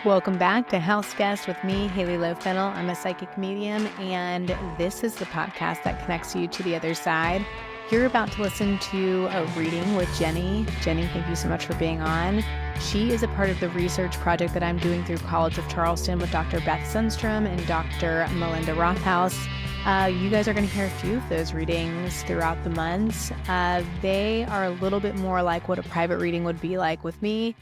Welcome back to House Guest with me, Hailey Fennel. I'm a psychic medium, and this is the podcast that connects you to the other side. You're about to listen to a reading with Jenny. Jenny, thank you so much for being on. She is a part of the research project that I'm doing through College of Charleston with Dr. Beth Sundstrom and Dr. Melinda Rothaus. You guys are going to hear a few of those readings throughout the months. They are a little bit more like what a private reading would be like with me.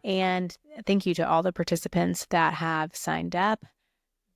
And thank you to all the participants that have signed up.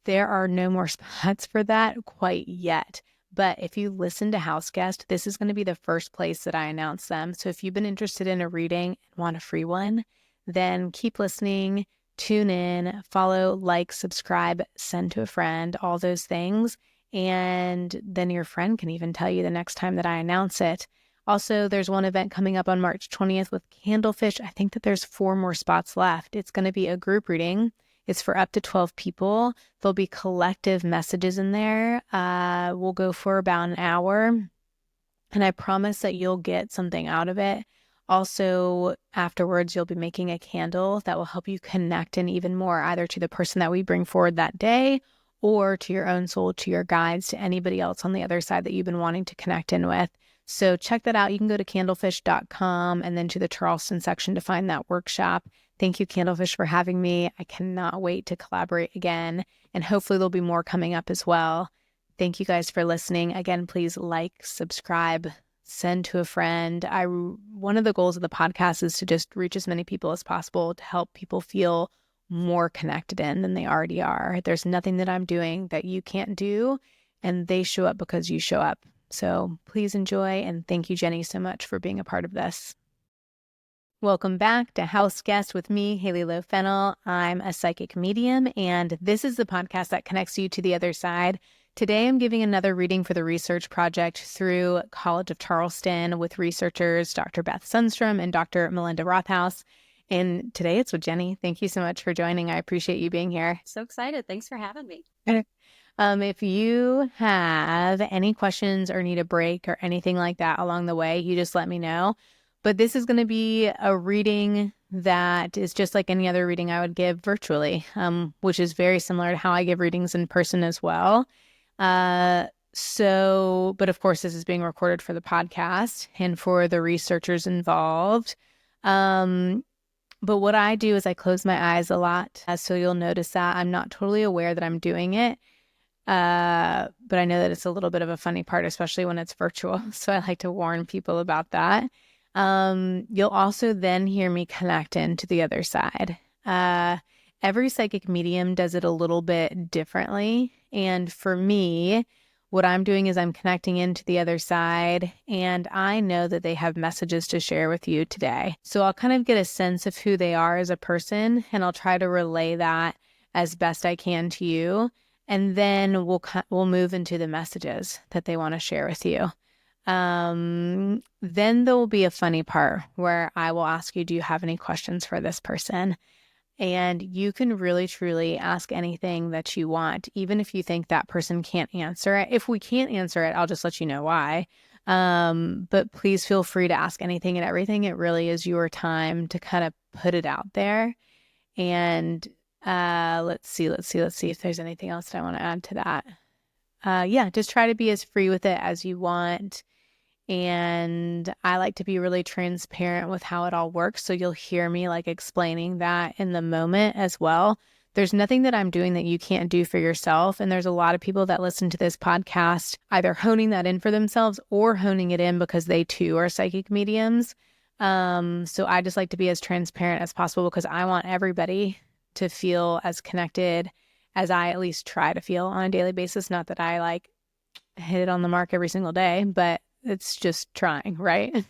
There are no more spots for that quite yet. But if you listen to House Guest, this is going to be the first place that I announce them. So if you've been interested in a reading and want a free one, then keep listening, tune in, follow, like, subscribe, send to a friend, all those things. And then your friend can even tell you the next time that I announce it. Also, there's one event coming up on March 20th with Candlefish. I think that there's 4 more spots left. It's going to be a group reading. It's for up to 12 people. There'll be collective messages in there. We'll go for about an hour. And I promise that you'll get something out of it. Also, afterwards, you'll be making a candle that will help you connect in even more, either to the person that we bring forward that day or to your own soul, to your guides, to anybody else on the other side that you've been wanting to connect in with. So check that out. You can go to candlefish.com and then to the Charleston section to find that workshop. Thank you, Candlefish, for having me. I cannot wait to collaborate again. And hopefully there'll be more coming up as well. Thank you guys for listening. Again, please like, subscribe, send to a friend. One of the goals of the podcast is to just reach as many people as possible to help people feel more connected in than they already are. There's nothing that I'm doing that you can't do, and they show up because you show up. So please enjoy, and thank you, Jenny, so much for being a part of this. Welcome back to House Guest with me, Hailey Fennel. I'm a psychic medium, and this is the podcast that connects you to the other side. Today, I'm giving another reading for the research project through College of Charleston with researchers Dr. Beth Sundstrom and Dr. Melinda Rothaus. And today it's with Jenny. Thank you so much for joining. I appreciate you being here. So excited. Thanks for having me. If you have any questions or need a break or anything like that along the way, you just let me know. But this is going to be a reading that is just like any other reading I would give virtually, which is very similar to how I give readings in person as well. But of course, this is being recorded for the podcast and for the researchers involved. But what I do is I close my eyes a lot. So you'll notice that I'm not totally aware that I'm doing it. But I know that it's a little bit of a funny part, especially when it's virtual. So I like to warn people about that. You'll also then hear me connect into the other side. Every psychic medium does it a little bit differently. And for me, what I'm doing is I'm connecting into the other side, and I know that they have messages to share with you today. So I'll kind of get a sense of who they are as a person, and I'll try to relay that as best I can to you. And then we'll move into the messages that they want to share with you. Then there will be a funny part where I will ask you, do you have any questions for this person? And you can really, truly ask anything that you want, even if you think that person can't answer it. If we can't answer it, I'll just let you know why. But please feel free to ask anything and everything. It really is your time to kind of put it out there. And let's see if there's anything else that I want to add to that. Just try to be as free with it as you want. And I like to be really transparent with how it all works. So you'll hear me like explaining that in the moment as well. There's nothing that I'm doing that you can't do for yourself. And there's a lot of people that listen to this podcast, either honing that in for themselves or honing it in because they too are psychic mediums. So I just like to be as transparent as possible because I want everybody to feel as connected as I at least try to feel on a daily basis. Not that I like hit it on the mark every single day, but it's just trying, right? Do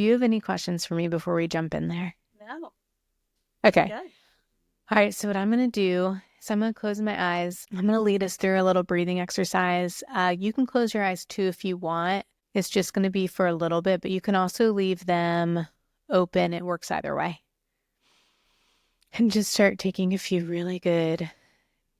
you have any questions for me before we jump in there? No. Okay. Good. All right. So what I'm going to do is I'm going to close my eyes. I'm going to lead us through a little breathing exercise. You can close your eyes too if you want. It's just going to be for a little bit, but you can also leave them open. It works either way. And just start taking a few really good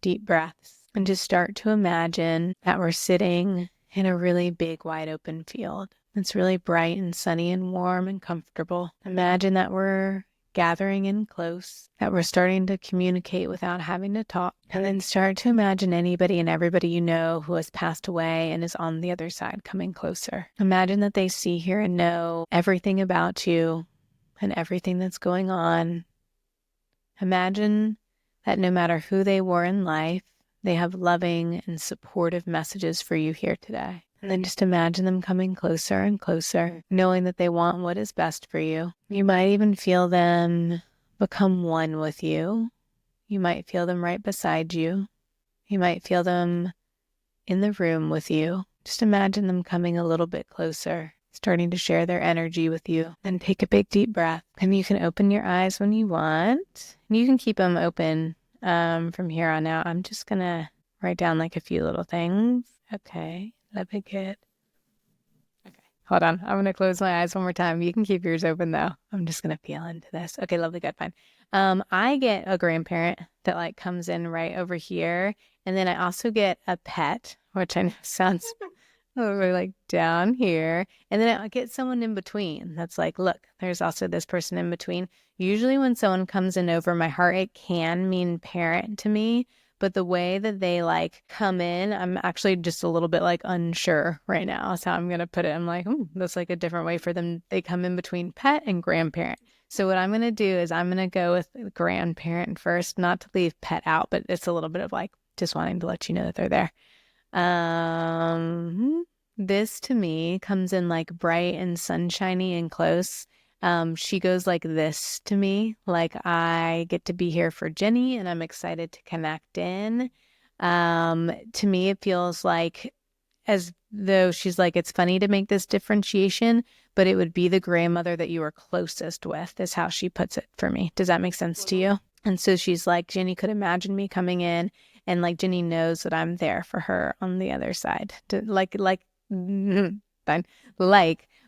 deep breaths and just start to imagine that we're sitting in a really big, wide open field. It's really bright and sunny and warm and comfortable. Imagine that we're gathering in close, that we're starting to communicate without having to talk. And then start to imagine anybody and everybody you know who has passed away and is on the other side coming closer. Imagine that they see, hear, and know everything about you and everything that's going on. Imagine that no matter who they were in life, they have loving and supportive messages for you here today. And then just imagine them coming closer and closer, knowing that they want what is best for you. You might even feel them become one with you. You might feel them right beside you. You might feel them in the room with you. Just imagine them coming a little bit closer, starting to share their energy with you. Then take a big deep breath. And you can open your eyes when you want. And you can keep them open from here on out. I'm just going to write down like a few little things. Okay. Let me get. Okay, hold on. I'm going to close my eyes one more time. You can keep yours open though. I'm just going to feel into this. Okay, lovely, good, fine. I get a grandparent that like comes in right over here. And then I also get a pet, which I know sounds over like down here. And then I get someone in between. That's like, look, there's also this person in between. Usually when someone comes in over my heart, it can mean parent to me. But the way that they like come in, I'm actually just a little bit like unsure right now. That's how I'm going to put it. I'm like, that's like a different way for them. They come in between pet and grandparent. So what I'm going to do is I'm going to go with grandparent first, not to leave pet out, but it's a little bit of like just wanting to let you know that they're there. This to me comes in like bright and sunshiny and close. She goes like this to me, like I get to be here for Jenny and I'm excited to connect in. To me, it feels like as though she's like, it's funny to make this differentiation, but it would be the grandmother that you are closest with is how she puts it for me. Does that make sense to you? And so she's like, Jenny could imagine me coming in and like Jenny knows that I'm there for her on the other side. Like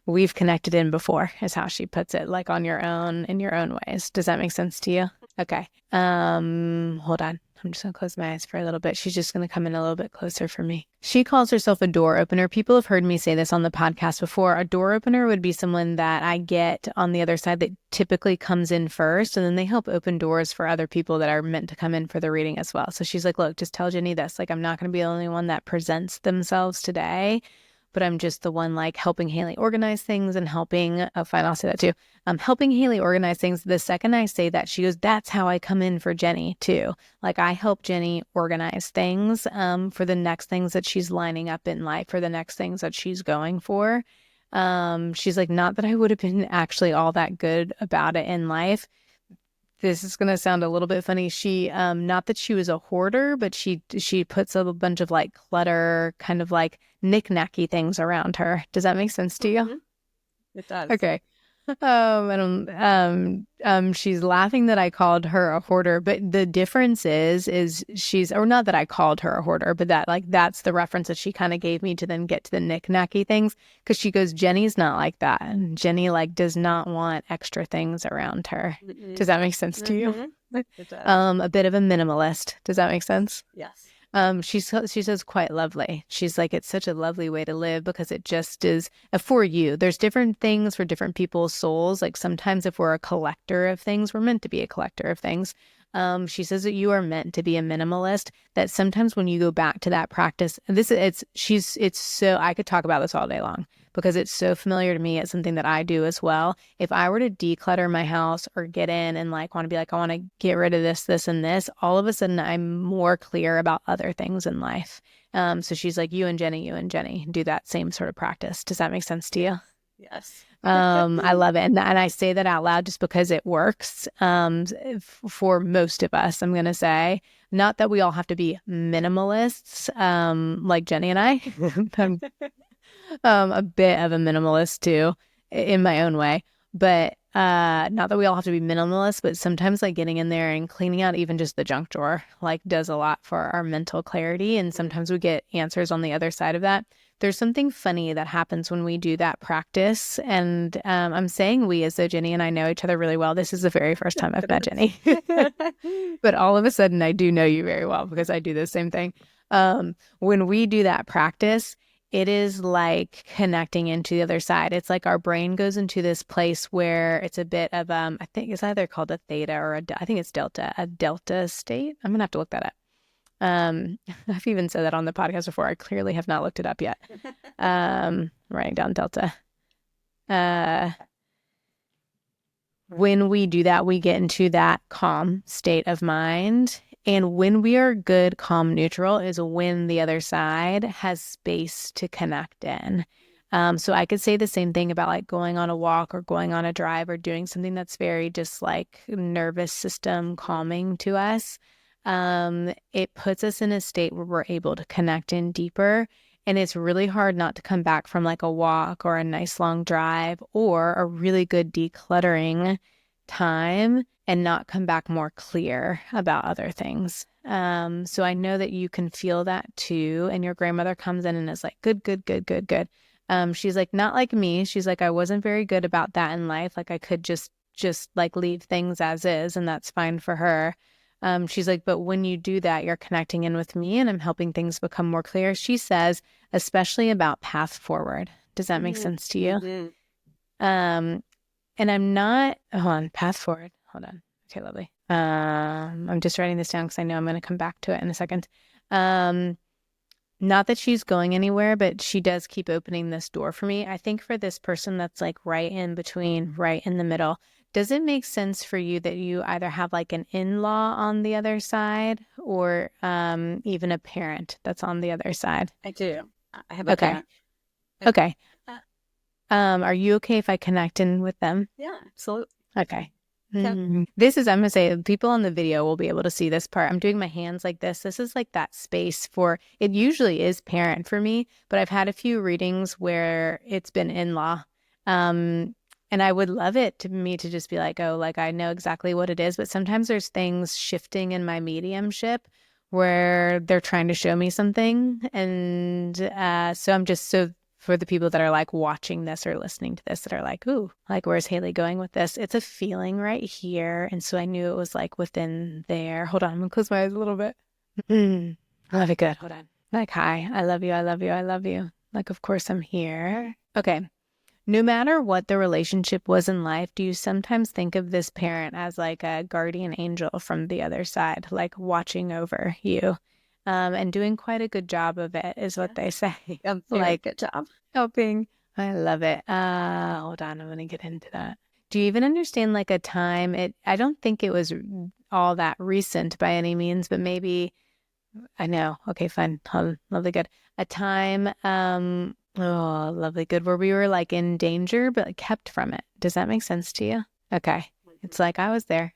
we've connected in before is how she puts it, like on your own, in your own ways. Does that make sense to you? Okay. Hold on. I'm just going to close my eyes for a little bit. She's just going to come in a little bit closer for me. She calls herself a door opener. People have heard me say this on the podcast before. A door opener would be someone that I get on the other side that typically comes in first, and then they help open doors for other people that are meant to come in for the reading as well. So she's like, look, just tell Jenny this. Like, I'm not going to be the only one that presents themselves today, but I'm just the one like helping Hailey organize things and helping, oh fine, I'll say that too. I'm helping Hailey organize things. The second I say that, she goes, that's how I come in for Jenny too. Like I help Jenny organize things for the next things that she's lining up in life, for the next things that she's going for. She's like, not that I would have been actually all that good about it in life. This is going to sound a little bit funny. She, not that she was a hoarder, but she puts a bunch of like clutter, kind of like knick-knacky things around her. Does that make sense to you? Mm-hmm. It does. Okay. She's laughing that I called her a hoarder, but the difference is she's, or not that I called her a hoarder, but that like, that's the reference that she kind of gave me to then get to the knick-knacky things. Cause she goes, Jenny's not like that. And Jenny like does not want extra things around her. Mm-hmm. Does that make sense to you? It does. A bit of a minimalist. Does that make sense? Yes. She says quite lovely. She's like, it's such a lovely way to live because it just is for you. There's different things for different people's souls. Like sometimes if we're a collector of things, we're meant to be a collector of things. She says that you are meant to be a minimalist, that sometimes when you go back to that practice, it's so, I could talk about this all day long because it's so familiar to me. It's something that I do as well. If I were to declutter my house or get in and like want to be like, I want to get rid of this, and this, all of a sudden I'm more clear about other things in life. So she's like, you and Jenny do that same sort of practice. Does that make sense to you? Yes. I love it. And I say that out loud just because it works for most of us, I'm going to say. Not that we all have to be minimalists like Jenny and I. I'm a bit of a minimalist too in my own way. But not that we all have to be minimalists, but sometimes like getting in there and cleaning out even just the junk drawer like does a lot for our mental clarity. And sometimes we get answers on the other side of that. There's something funny that happens when we do that practice. And I'm saying we as though Jenny and I know each other really well. This is the very first time I've met Jenny. But all of a sudden I do know you very well because I do the same thing. When we do that practice, it is like connecting into the other side. It's like our brain goes into this place where it's a bit of, I think it's either called a theta or I think it's a delta state. I'm going to have to look that up. I've even said that on the podcast before. I clearly have not looked it up yet. Writing down delta. When we do that, we get into that calm state of mind. And when we are good, calm, neutral is when the other side has space to connect in. So I could say the same thing about like going on a walk or going on a drive or doing something that's very just like nervous system calming to us. It puts us in a state where we're able to connect in deeper. And it's really hard not to come back from like a walk or a nice long drive or a really good decluttering time and not come back more clear about other things. So I know that you can feel that too. And your grandmother comes in and is like, good, good, good, good, good. She's like, not like me. She's like, I wasn't very good about that in life. Like I could just like leave things as is, and that's fine for her. She's like, but when you do that, you're connecting in with me and I'm helping things become more clear. She says, especially about path forward. Does that make sense to you? Mm-hmm. And I'm not, hold on, path forward. Hold on. Okay, lovely. I'm just writing this down because I know I'm going to come back to it in a second. Not that she's going anywhere, but she does keep opening this door for me. I think for this person that's like right in between, right in the middle, does it make sense for you that you either have like an in-law on the other side or even a parent that's on the other side? I do. I have a parent. Okay. Are you okay if I connect in with them? Yeah, absolutely. Okay. This is, I'm going to say, people on the video will be able to see this part. I'm doing my hands like this. This is like that space for, it usually is parent for me, but I've had a few readings where it's been in-law. And I would love it to me to just be like, oh, like I know exactly what it is. But sometimes there's things shifting in my mediumship where they're trying to show me something. And so I'm just so, for the people that are like watching this or listening to this that are like, ooh, like where's Hailey going with this? It's a feeling right here. And so I knew it was like within there. Hold on, I'm gonna close my eyes a little bit. I love it good. Hold on. Like, hi, I love you. I love you. I love you. Like, of course I'm here. Okay. No matter what the relationship was in life, do you sometimes think of this parent as like a guardian angel from the other side, like watching over you? And doing quite a good job of it is what they say. Like, good job. Helping. I love it. Hold on, I'm going to get into that. Do you even understand like a time? I don't think it was all that recent by any means, but maybe, I know. Okay, fine. Lovely good. A time, oh, lovely good, where we were like in danger, but like, kept from it. Does that make sense to you? Okay. It's like I was there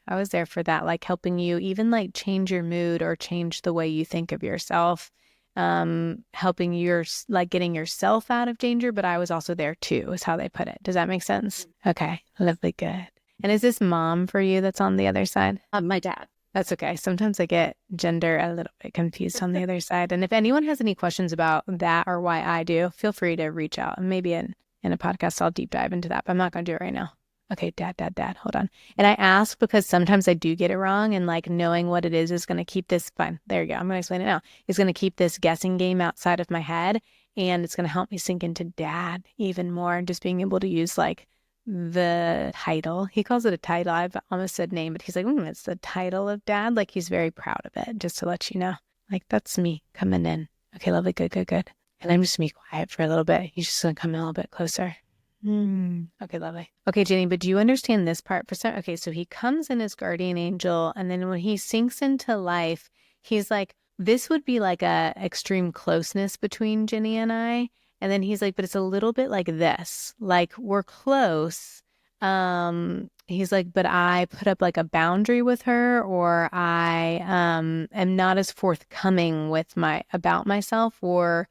for that, like helping you even like change your mood or change the way you think of yourself, helping you like getting yourself out of danger. But I was also there too, is how they put it. Does that make sense? Okay, lovely, good. And is this mom for you that's on the other side? My dad. That's okay. Sometimes I get gender a little bit confused on the other side. And if anyone has any questions about that or why I do, feel free to reach out. And maybe in a podcast, I'll deep dive into that, but I'm not going to do it right now. Okay, dad, hold on. And I ask because sometimes I do get it wrong, and like knowing what it is going to keep this fine. There you go. I'm going to explain it now. It's going to keep this guessing game outside of my head, and it's going to help me sink into dad even more, and just being able to use like the title. He calls it a title. I've almost said name, but he's like, it's the title of dad. Like he's very proud of it, just to let you know. Like that's me coming in. Okay, lovely, good. And I'm just going to be quiet for a little bit. He's just going to come in a little bit closer. Okay, lovely. Okay, Jenny, but do you understand this part? Okay, so he comes in as guardian angel, and then when he sinks into life, he's like, this would be like a extreme closeness between Jenny and I. And then he's like, but it's a little bit like this, like we're close. He's like, but I put up like a boundary with her, or I am not as forthcoming with about myself or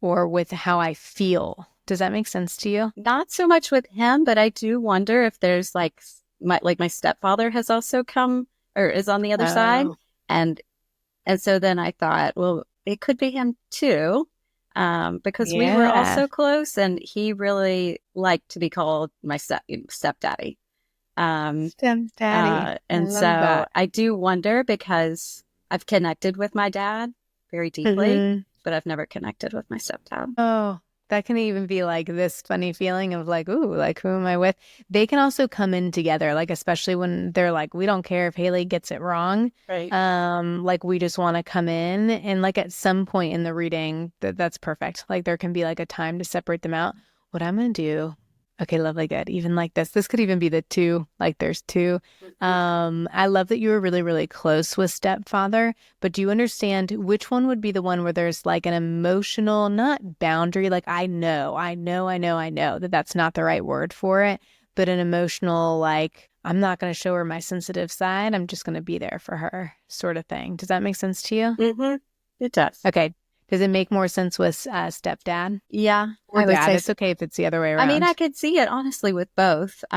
with how I feel. Does that make sense to you? Not so much with him, but I do wonder if there's like my stepfather has also come or is on the other side. And so then I thought, well, it could be him too. Because we were also close, and he really liked to be called my stepdaddy. Stepdaddy. And so that. I do wonder, because I've connected with my dad very deeply, but I've never connected with my stepdad. Oh, that can even be like this funny feeling of like, ooh, like who am I with? They can also come in together, like especially when they're like, we don't care if Hailey gets it wrong. Right. Like we just want to come in, and like at some point in the reading, that's perfect. Like there can be like a time to separate them out. What I'm gonna do. Okay, lovely, good. Even like this could even be the two, like there's two. I love that you were really, really close with stepfather, but do you understand which one would be the one where there's like an emotional, not boundary, like I know that that's not the right word for it, but an emotional, like I'm not going to show her my sensitive side. I'm just going to be there for her sort of thing. Does that make sense to you? Mm-hmm. It does. Okay. Does it make more sense with stepdad? Yeah, Or I would dad? say It's okay if it's the other way around. I mean, I could see it honestly with both. But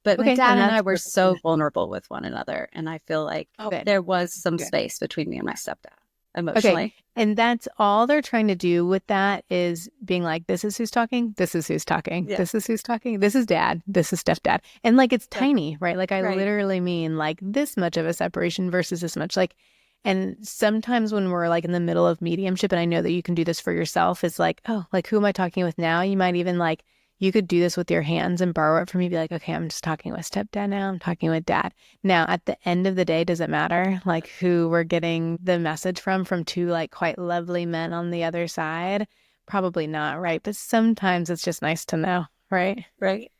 my Okay, dad then and I that's were perfect. so vulnerable with one another. And I feel like Good. there was some Good. space between me and my stepdad emotionally. Okay. And that's all they're trying to do with that is being like, this is who's talking. This is who's talking. Yeah. This is who's talking. This is dad. This is stepdad. And like, it's Yeah. tiny, right? Like I Right. literally mean like this much of a separation versus this much. Like, and sometimes when we're like in the middle of mediumship, and I know that you can do this for yourself, it's like, oh, like who am I talking with now? You might even like, you could do this with your hands and borrow it from me. Be like, okay, I'm just talking with stepdad now. I'm talking with dad. Now, at the end of the day, does it matter like who we're getting the message from two like quite lovely men on the other side? Probably not, right? But sometimes it's just nice to know, right? Right.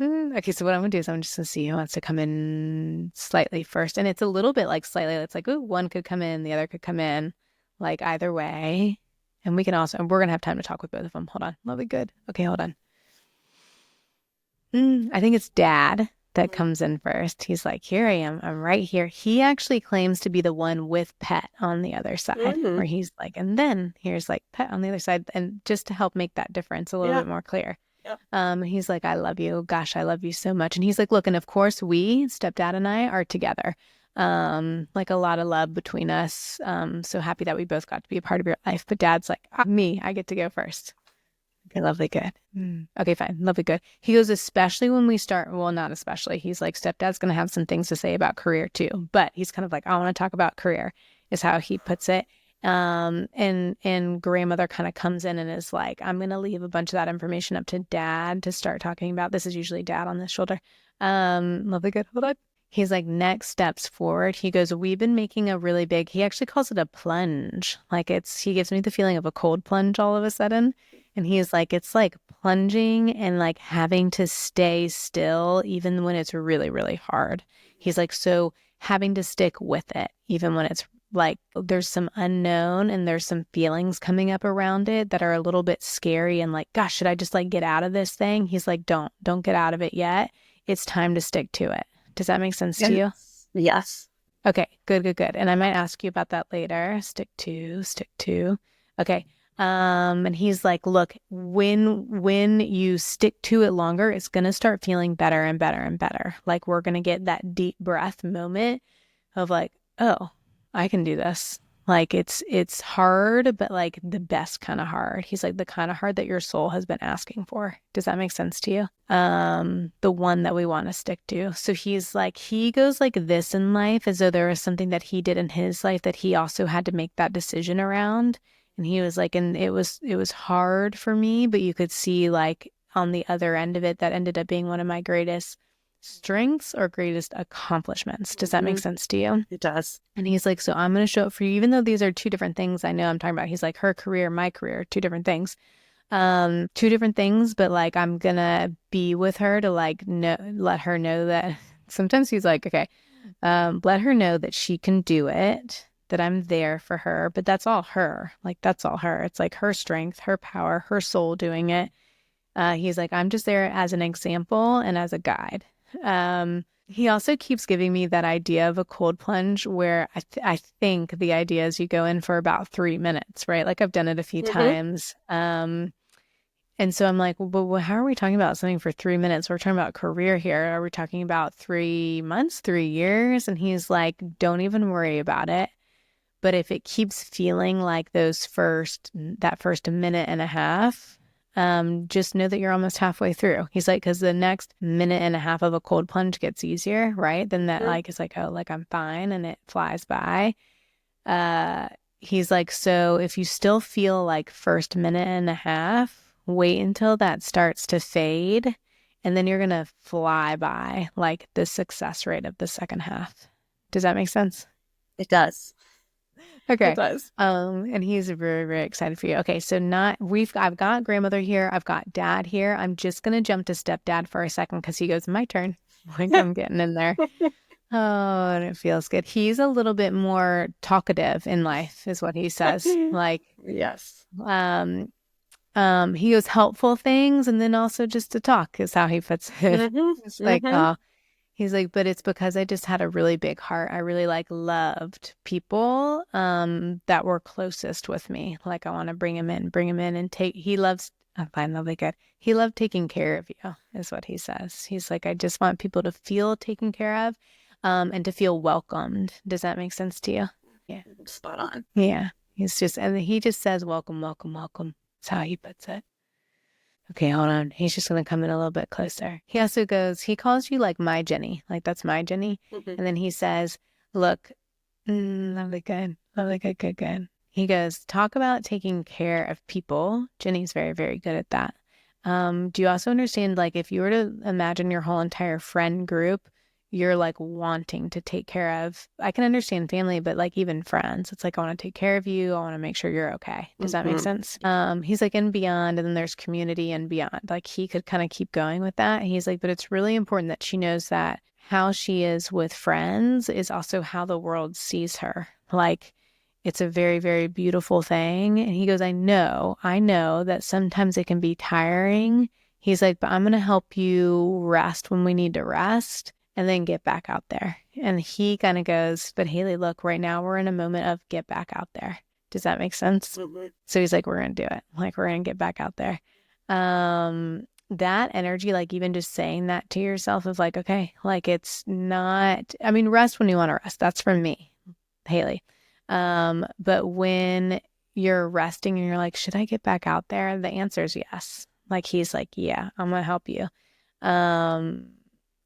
Okay, so what I'm going to do is I'm just going to see who wants to come in slightly first. And it's a little bit like slightly, it's like, ooh, one could come in, the other could come in, like either way. And we can also, and we're going to have time to talk with both of them. Hold on. Lovely, good. Okay, hold on. I think it's dad that comes in first. He's like, here I am. I'm right here. He actually claims to be the one with pet on the other side, where he's like, and then here's like pet on the other side. And just to help make that difference a little bit more clear. He's like, I love you. Gosh, I love you so much. And he's like, look, and of course we, stepdad and I, are together. Like a lot of love between us. So happy that we both got to be a part of your life. But dad's like, me, I get to go first. Okay, lovely, good. Okay, fine, lovely, good. He goes, especially when we start, well, not especially. He's like, stepdad's going to have some things to say about career too. But he's kind of like, I want to talk about career, is how he puts it. And grandmother kind of comes in and is like, I'm going to leave a bunch of that information up to dad to start talking about. This is usually dad on the shoulder. Lovely, good. Hold on. He's like, next steps forward. He goes, we've been making a really big, he actually calls it a plunge. Like he gives me the feeling of a cold plunge all of a sudden. And he's like, it's like plunging and like having to stay still, even when it's really, really hard. He's like, so having to stick with it, even when it's like there's some unknown and there's some feelings coming up around it that are a little bit scary and like, gosh, should I just like get out of this thing? He's like, don't get out of it yet. It's time to stick to it. Does that make sense to you? Yes. Okay, good. And I might ask you about that later. Stick to. Okay. And he's like, look, when you stick to it longer, it's going to start feeling better and better and better. Like we're going to get that deep breath moment of like, oh, I can do this. Like it's hard, but like the best kind of hard. He's like the kind of hard that your soul has been asking for. Does that make sense to you? The one that we want to stick to. So he's like, he goes like this in life as though there was something that he did in his life that he also had to make that decision around. And he was like, and it was hard for me, but you could see like on the other end of it, that ended up being one of my greatest strengths or greatest accomplishments. Does that make sense to you? It does. And he's like, so I'm going to show up for you, even though these are two different things. I know I'm talking about, he's like, her career, my career, two different things. Two different things, but like, I'm going to be with her to like, let her know that sometimes he's like, okay, let her know that she can do it, that I'm there for her, but that's all her. Like, that's all her. It's like her strength, her power, her soul doing it. He's like, I'm just there as an example and as a guide. He also keeps giving me that idea of a cold plunge where I think the idea is you go in for about 3 minutes, right? Like I've done it a few times. And so I'm like, well, how are we talking about something for 3 minutes? We're talking about career here. Are we talking about 3 months, 3 years? And he's like, don't even worry about it. But if it keeps feeling like that first minute and a half, just know that you're almost halfway through. He's like, because the next minute and a half of a cold plunge gets easier, right? Then that like is like, oh, like I'm fine, and it flies by. he's like, so if you still feel like first minute and a half, wait until that starts to fade. And then you're going to fly by like the success rate of the second half. Does that make sense? It does. Okay. It does. And he's very, very excited for you. Okay. So I've got grandmother here. I've got dad here. I'm just going to jump to stepdad for a second because he goes, my turn. Like I'm getting in there. Oh, and it feels good. He's a little bit more talkative in life is what he says. Like, yes. He goes helpful things and then also just to talk is how he puts it. It's like, he's like, but it's because I just had a really big heart. I really like loved people that were closest with me. Like I want to bring him in and he loves, I find that good. He loved taking care of you is what he says. He's like, I just want people to feel taken care of and to feel welcomed. Does that make sense to you? Yeah. Spot on. Yeah. And he just says, welcome, welcome, welcome. That's how he puts it. Okay, hold on. He's just going to come in a little bit closer. He also goes, he calls you like my Jenny. Like that's my Jenny. And then he says, look, lovely, good. Lovely, good, good, good. He goes, talk about taking care of people. Jenny's very, very good at that. Do you also understand, like, if you were to imagine your whole entire friend group, you're like wanting to take care of, I can understand family, but like even friends, it's like, I want to take care of you. I want to make sure you're okay. Does that make sense? He's like, and beyond, and then there's community and beyond. Like he could kind of keep going with that. He's like, but it's really important that she knows that how she is with friends is also how the world sees her. Like it's a very, very beautiful thing. And he goes, I know that sometimes it can be tiring. He's like, but I'm going to help you rest when we need to rest. And then get back out there. And he kind of goes, but Hailey, look, right now we're in a moment of get back out there. Does that make sense? So he's like, we're going to do it. Like, we're going to get back out there. That energy, like even just saying that to yourself of like, okay, like it's not, I mean, rest when you want to rest. That's from me, Hailey. But when you're resting and you're like, should I get back out there? The answer is yes. Like, he's like, yeah, I'm going to help you.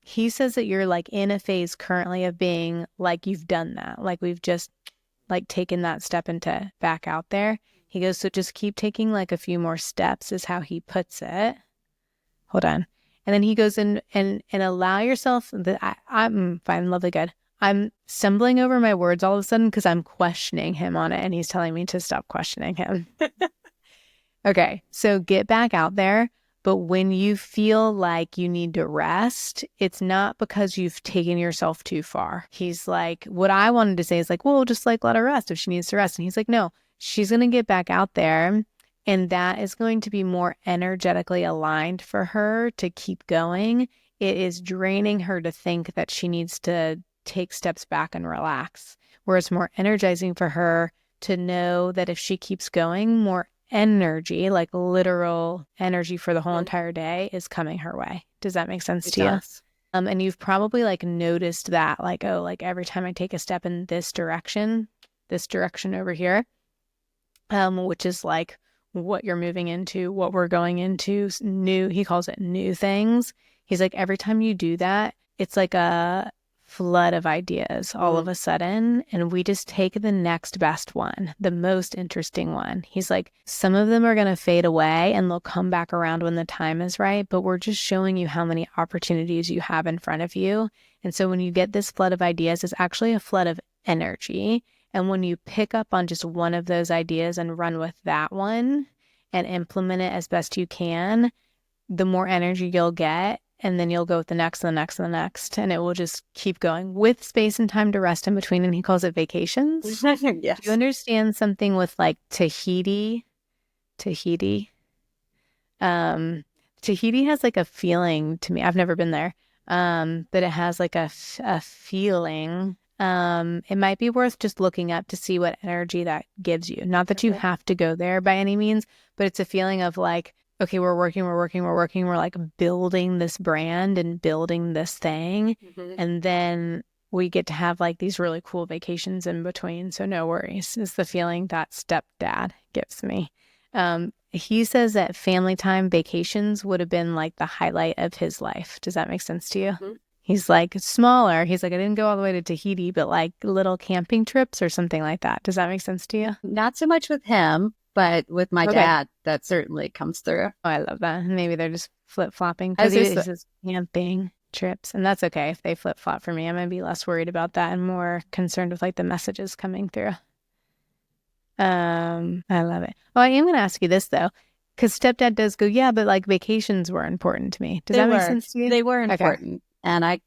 He says that you're like in a phase currently of being like, you've done that. Like we've just like taken that step into back out there. He goes, so just keep taking like a few more steps is how he puts it. Hold on. And then he goes in and allow yourself I'm fine, lovely, good. I'm stumbling over my words all of a sudden because I'm questioning him on it and he's telling me to stop questioning him. Okay. So get back out there. But when you feel like you need to rest, it's not because you've taken yourself too far. He's like, what I wanted to say is like, well, just like let her rest if she needs to rest. And he's like, no, she's going to get back out there. And that is going to be more energetically aligned for her to keep going. It is draining her to think that she needs to take steps back and relax. Where it's more energizing for her to know that if she keeps going, more energy, like literal energy for the whole entire day is coming her way. Does that make sense to you? And you've probably like noticed that like, oh, like every time I take a step in this direction over here, which is like what you're moving into, what we're going into, new, he calls it new things. He's like, every time you do that, it's like a flood of ideas all of a sudden, and we just take the next best one, the most interesting one. He's like, some of them are going to fade away and they'll come back around when the time is right, but we're just showing you how many opportunities you have in front of you. And so when you get this flood of ideas, it's actually a flood of energy. And when you pick up on just one of those ideas and run with that one and implement it as best you can, the more energy you'll get. And then you'll go with the next and the next and the next. And it will just keep going with space and time to rest in between. And he calls it vacations. Yes. Do you understand something with like Tahiti? Tahiti has like a feeling to me. I've never been there. But it has like a feeling. It might be worth just looking up to see what energy that gives you. Not that you have to go there by any means, but it's a feeling of like, okay, we're working. We're like building this brand and building this thing. And then we get to have like these really cool vacations in between. So no worries is the feeling that stepdad gives me. He says that family time vacations would have been like the highlight of his life. Does that make sense to you? He's like smaller. He's like, I didn't go all the way to Tahiti, but like little camping trips or something like that. Does that make sense to you? Not so much with him, but with my dad, that certainly comes through. Oh, I love that. Maybe they're just flip-flopping As because they he's just camping trips. And that's okay if they flip-flop for me. I'm going to be less worried about that and more concerned with like the messages coming through. I love it. Well, I am going to ask you this though, because stepdad does go, yeah, but like vacations were important to me. Does that make sense to you? They were important. And I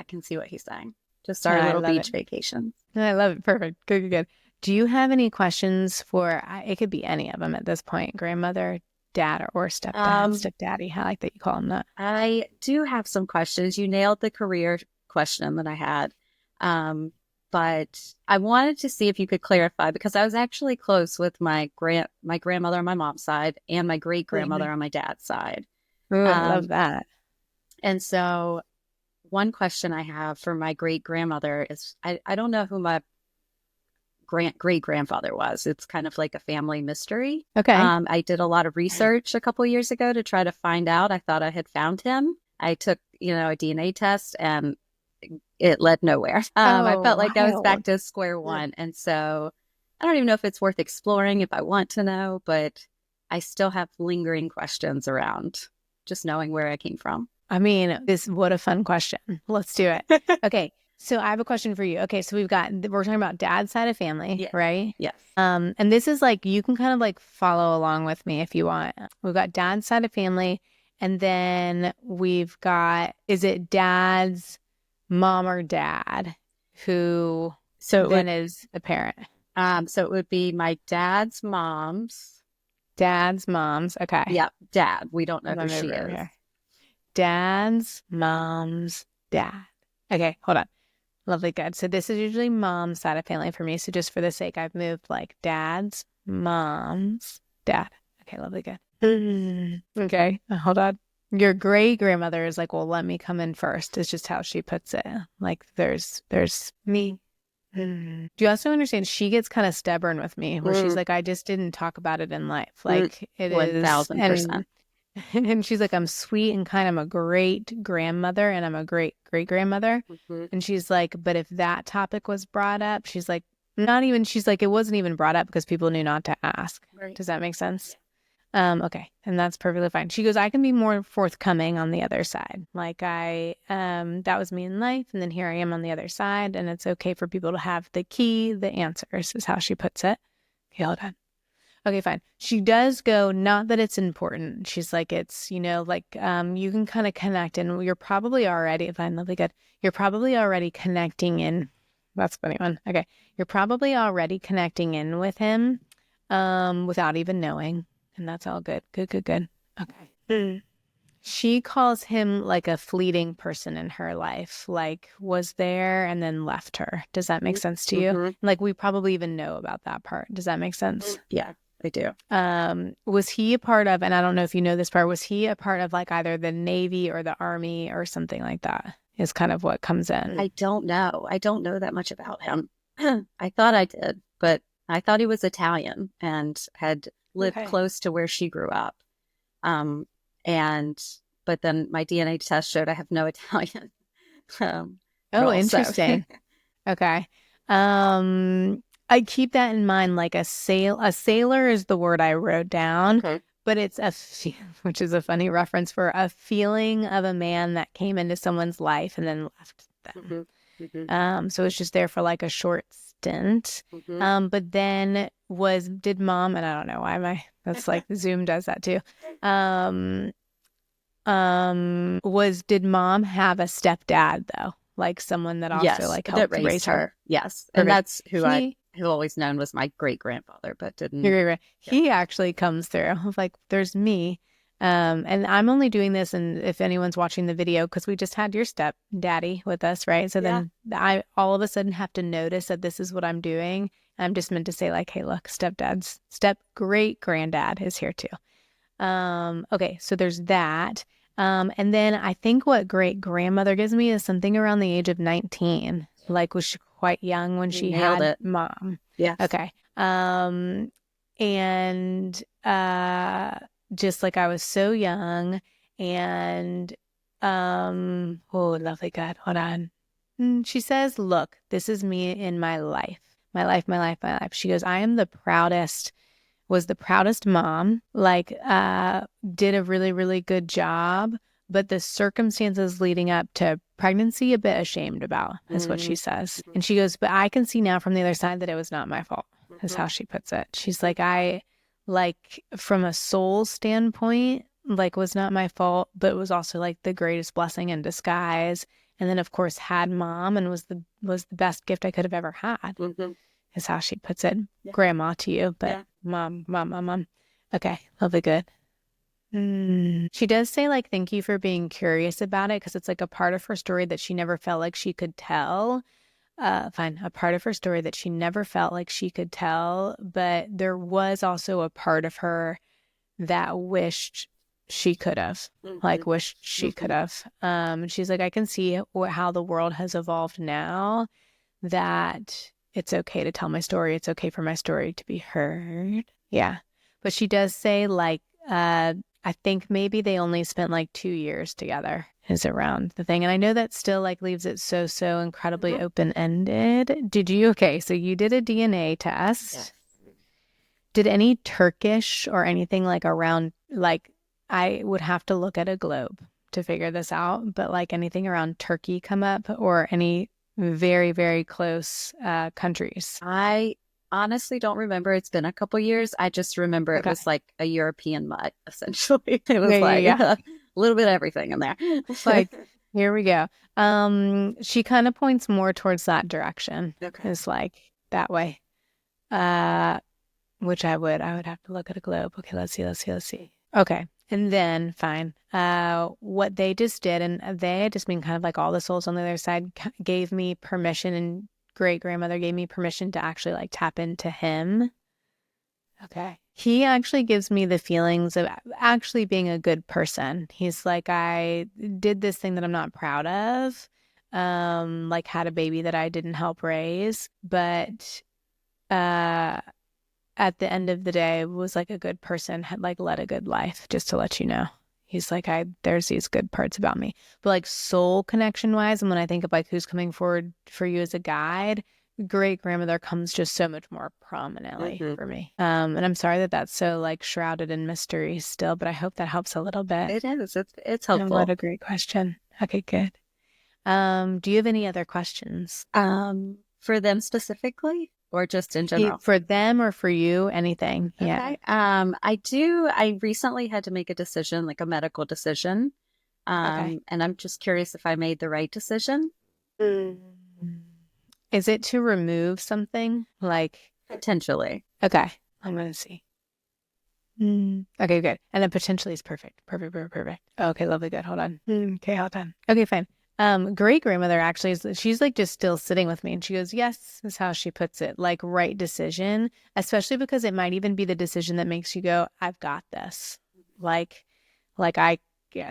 can see what he's saying. Just our little beach vacations. I love it. Perfect. Good, good, good. Do you have any questions for, it could be any of them at this point, grandmother, dad, or stepdad, stepdaddy? I like that you call him that. I do have some questions. You nailed the career question that I had. But I wanted to see if you could clarify, because I was actually close with my grandmother on my mom's side and my great-grandmother on my dad's side. Ooh, I love that. And so one question I have for my great-grandmother is, I don't know who my great-grandfather was. It's kind of like a family mystery. Okay. I did a lot of research a couple years ago to try to find out. I thought I had found him. I took, a DNA test and it led nowhere. I felt like I was back to square one. And so I don't even know if it's worth exploring if I want to know, but I still have lingering questions around just knowing where I came from. I mean, what a fun question. Let's do it. Okay. So I have a question for you. Okay. So we're talking about dad's side of family, right? Yes. And this is like, you can kind of like follow along with me if you want. We've got dad's side of family. And then we've got, is it dad's mom or dad who is the parent? So it would be my dad's mom's. Dad's mom's. Okay. Yeah. Dad. We don't know who she is. Here. Dad's mom's dad. Okay. Hold on. Lovely. Good. So this is usually mom's side of family for me. So just for the sake, I've moved like dad's mom's dad. Okay. Lovely. Good. Okay. Hold on. Your great grandmother is like, well, let me come in first. It's just how she puts it. Like there's me. Do you also understand? She gets kind of stubborn with me where she's like, I just didn't talk about it in life. Like it 1,000%. And she's like, I'm sweet and kind. I'm a great grandmother and I'm a great great grandmother. And she's like, but if that topic was brought up, she's like, it wasn't even brought up because people knew not to ask. Right. Does that make sense? Okay. And that's perfectly fine. She goes, I can be more forthcoming on the other side. Like that was me in life. And then here I am on the other side. And it's okay for people to have the answers is how she puts it. Okay, hold on. Okay, fine. She does go, not that it's important. She's like, it's, you can kind of connect and you're probably already, fine, lovely, good. You're probably already connecting in. That's a funny one. Okay. You're probably already connecting in with him without even knowing. And that's all good. Good. Okay. She calls him like a fleeting person in her life, like was there and then left her. Does that make sense to you? Like we probably even know about that part. Does that make sense? Yeah, I do. Was he a part of, and I don't know if you know this part, was he a part of like either the Navy or the Army or something like that is kind of what comes in? I don't know. I don't know that much about him. I thought I did, but I thought he was Italian and had lived close to where she grew up. But then my DNA test showed I have no Italian. Interesting. Okay. I keep that in mind. Like a sailor is the word I wrote down, but it's which is a funny reference for a feeling of a man that came into someone's life and then left them. So it's just there for like a short stint. But then did mom, and I don't know why that's like Zoom does that too. Did mom have a stepdad though? Like someone that also like helped raise her? Yes. And that's who who always known was my great grandfather, but didn't. He actually comes through. Like there's me. And I'm only doing this, and if anyone's watching the video, because we just had your stepdaddy with us, right? So then I all of a sudden have to notice that this is what I'm doing. I'm just meant to say like, hey, look, step great granddad is here too. Okay, so there's that. And then I think what great grandmother gives me is something around the age of 19. Like was she quite young when she had mom? Yeah. Okay. And just like I was so young and Oh, lovely God. Hold on. She says, look, this is me in my life. My life, my life, my life. She goes, I am was the proudest mom, like, did a really, really good job, but the circumstances leading up to pregnancy, a bit ashamed about, is what she says. And she goes, but I can see now from the other side that it was not my fault, is how she puts it. She's like, from a soul standpoint, like, was not my fault, but it was also like the greatest blessing in disguise. And then, of course, had mom and was the best gift I could have ever had, is how she puts it. Yeah. Grandma to you, but mom. Okay, lovely, good. She does say, like, thank you for being curious about it, because it's like a part of her story that she never felt like she could tell. A part of her story that she never felt like she could tell, but there was also a part of her that wished she could have, wished she could have. She's like, I can see how the world has evolved now, that it's okay to tell my story. It's okay for my story to be heard. Yeah. But she does say, like, I think maybe they only spent like 2 years together is around the thing. And I know that still like leaves it so incredibly open-ended. Okay, so you did a DNA test. Yes. Did any Turkish or anything like around, like, I would have to look at a globe to figure this out, but like anything around Turkey come up, or any very, very close countries? I honestly don't remember. It's been a couple years. I just remember it was like a European mud, essentially. It was a little bit of everything in there. Like, here we go. She kind of points more towards that direction. Okay. It's like that way. Which I would have to look at a globe. Okay, let's see. Okay. And then, fine. What they just did, and they just mean kind of like all the souls on the other side, gave me permission, and great-grandmother gave me permission to actually like tap into him. Okay. He actually gives me the feelings of actually being a good person. He's like, I did this thing that I'm not proud of, like had a baby that I didn't help raise, but at the end of the day was like a good person, had like led a good life, just to let you know. He's like, there's these good parts about me. But like soul connection wise, and when I think of like who's coming forward for you as a guide, great-grandmother comes just so much more prominently for me. And I'm sorry that that's so like shrouded in mystery still, but I hope that helps a little bit. It is. It's helpful. What a great question. Okay, good. Do you have any other questions? For them specifically? Or just in general? For them or for you, anything. Yeah. Okay. I do. I recently had to make a decision, like a medical decision. And I'm just curious if I made the right decision. Is it to remove something? Like, potentially. Okay. I'm going to see. Okay, good. And then potentially is perfect. Perfect. Okay, lovely. Good. Hold on. Okay, hold on. Okay, fine. Great-grandmother actually she's like just still sitting with me, and she goes, yes, is how she puts it, like right decision, especially because it might even be the decision that makes you go, I've got this.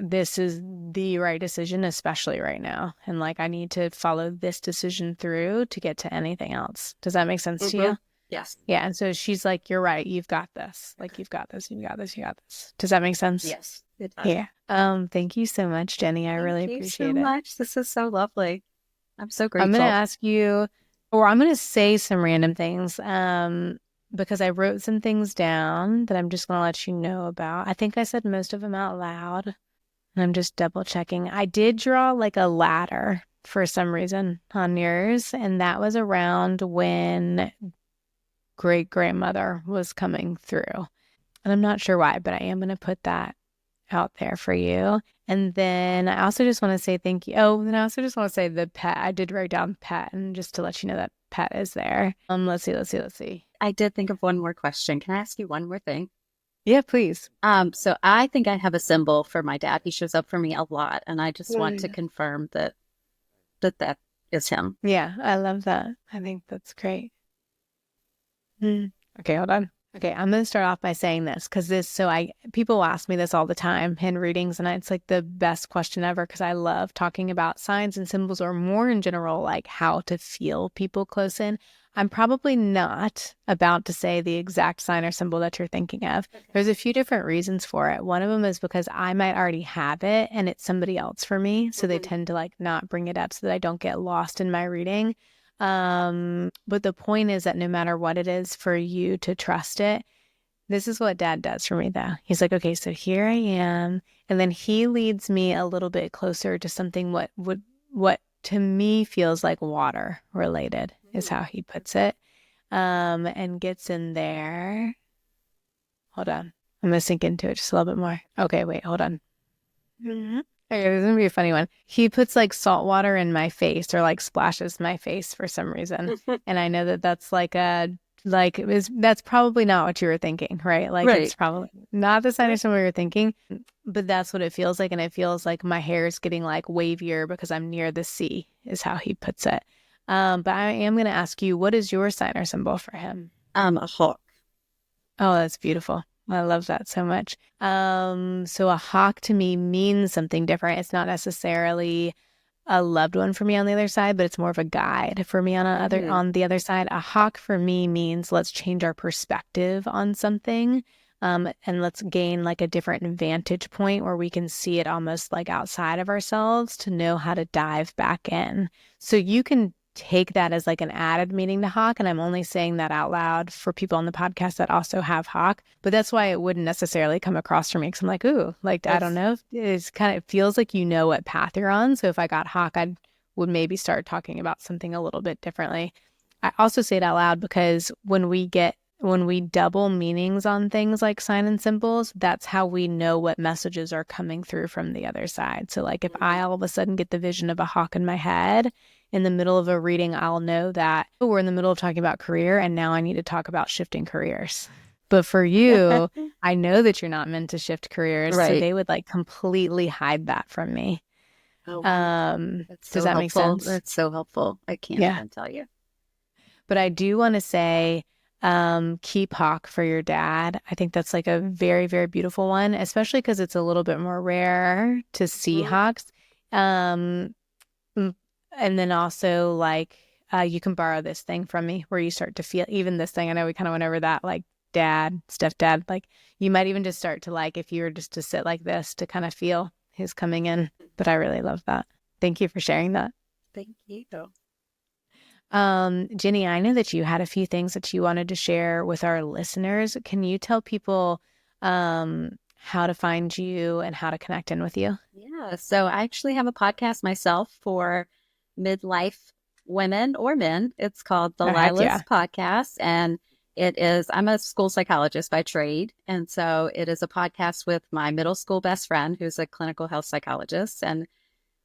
This is the right decision, especially right now. And like, I need to follow this decision through to get to anything else. Does that make sense to you? Yes. Yeah. And so she's like, you're right. You've got this. Like, you've got this. Does that make sense? Yes. It does. Yeah. Thank you so much, Jenny. I really appreciate it. Thank you so much. This is so lovely. I'm so grateful. I'm going to ask you, or I'm going to say some random things, because I wrote some things down that I'm just going to let you know about. I think I said most of them out loud, and I'm just double checking. I did draw like a ladder for some reason on yours, and that was around when great-grandmother was coming through. And I'm not sure why, but I am going to put that out there for you. And then I also just want to say thank you. Oh, and I also just want to say the pet. I did write down pet, and just to let you know that pet is there. Let's see. I did think of one more question. Can I ask you one more thing? Yeah, please. So I think I have a symbol for my dad. He shows up for me a lot, and I just want to confirm that is him. Yeah, I love that. I think that's great. Okay, hold on. Okay, I'm going to start off by saying this because people ask me this all the time in readings, and it's like the best question ever because I love talking about signs and symbols, or more in general, like how to feel people close in. I'm probably not about to say the exact sign or symbol that you're thinking of. Okay. There's a few different reasons for it. One of them is because I might already have it and it's somebody else for me. So they tend to like not bring it up so that I don't get lost in my reading. But the point is that no matter what it is, for you to trust it. This is what Dad does for me though. He's like, okay, so here I am. And then he leads me a little bit closer to something what to me feels like water related is how he puts it. And gets in there. Hold on. I'm going to sink into it just a little bit more. Okay, wait, hold on. Okay, this is going to be a funny one. He puts like salt water in my face, or like splashes my face for some reason. And I know that that's that's probably not what you were thinking, right? Like right. It's probably not the sign of someone you're thinking, but that's what it feels like. And it feels like my hair is getting like wavier because I'm near the sea is how he puts it. But I am going to ask you, what is your sign or symbol for him? A hawk. Oh, that's beautiful. I love that so much. So a hawk to me means something different. It's not necessarily a loved one for me on the other side, but it's more of a guide for me on the other side. A hawk for me means let's change our perspective on something, and let's gain like a different vantage point where we can see it almost like outside of ourselves to know how to dive back in. So you can take that as like an added meaning to hawk, and I'm only saying that out loud for people on the podcast that also have hawk, but that's why it wouldn't necessarily come across for me, because I'm like, ooh, like I don't know, it feels like you know what path you're on. So if I got hawk, I would maybe start talking about something a little bit differently. I also say it out loud because when we double meanings on things like sign and symbols, that's how we know what messages are coming through from the other side. So like if I all of a sudden get the vision of a hawk in my head in the middle of a reading, I'll know that we're in the middle of talking about career and now I need to talk about shifting careers. But for you, I know that you're not meant to shift careers. Right. So they would like completely hide that from me. Oh, wow. Does that make sense? That's so helpful. I can't even tell you. But I do want to say, keep hawk for your dad. I think that's like a very, very beautiful one, especially because it's a little bit more rare to see hawks. And then also like, you can borrow this thing from me where you start to feel even this thing. I know we kind of went over that, like dad, stepdad, like you might even just start to like, if you were just to sit like this to kind of feel his coming in. But I really love that. Thank you for sharing that. Thank you. Jenny, I know that you had a few things that you wanted to share with our listeners. Can you tell people how to find you and how to connect in with you? Yeah, so I actually have a podcast myself for midlife women or men. It's called the LYLAS Podcast, and I'm a school psychologist by trade, and so it is a podcast with my middle school best friend who's a clinical health psychologist, and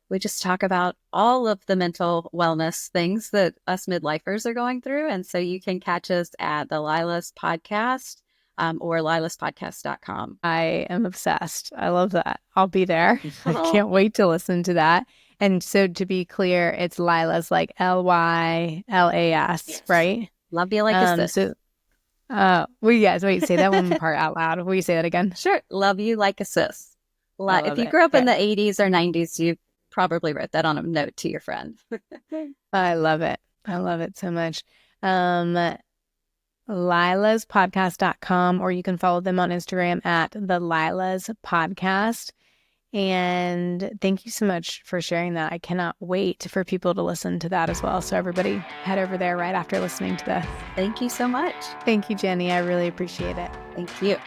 we just talk about all of the mental wellness things that us midlifers are going through. And so you can catch us at the LYLAS Podcast or LYLASpodcast.com. I am obsessed. I love that. I'll be there. I can't wait to listen to that. And so to be clear, it's LYLAS, like LYLAS, yes. Right? Love you like a sis. Wait, say that one part out loud. Will you say that again? Sure. Love you like a sis. If you grew up in the 80s or 90s, you probably wrote that on a note to your friend. I love it. I love it so much. LYLASpodcast.com, or you can follow them on Instagram at the LYLAS Podcast. And thank you so much for sharing that. I cannot wait for people to listen to that as well. So everybody head over there right after listening to this. Thank you so much. Thank you, Jenny. I really appreciate it. Thank you.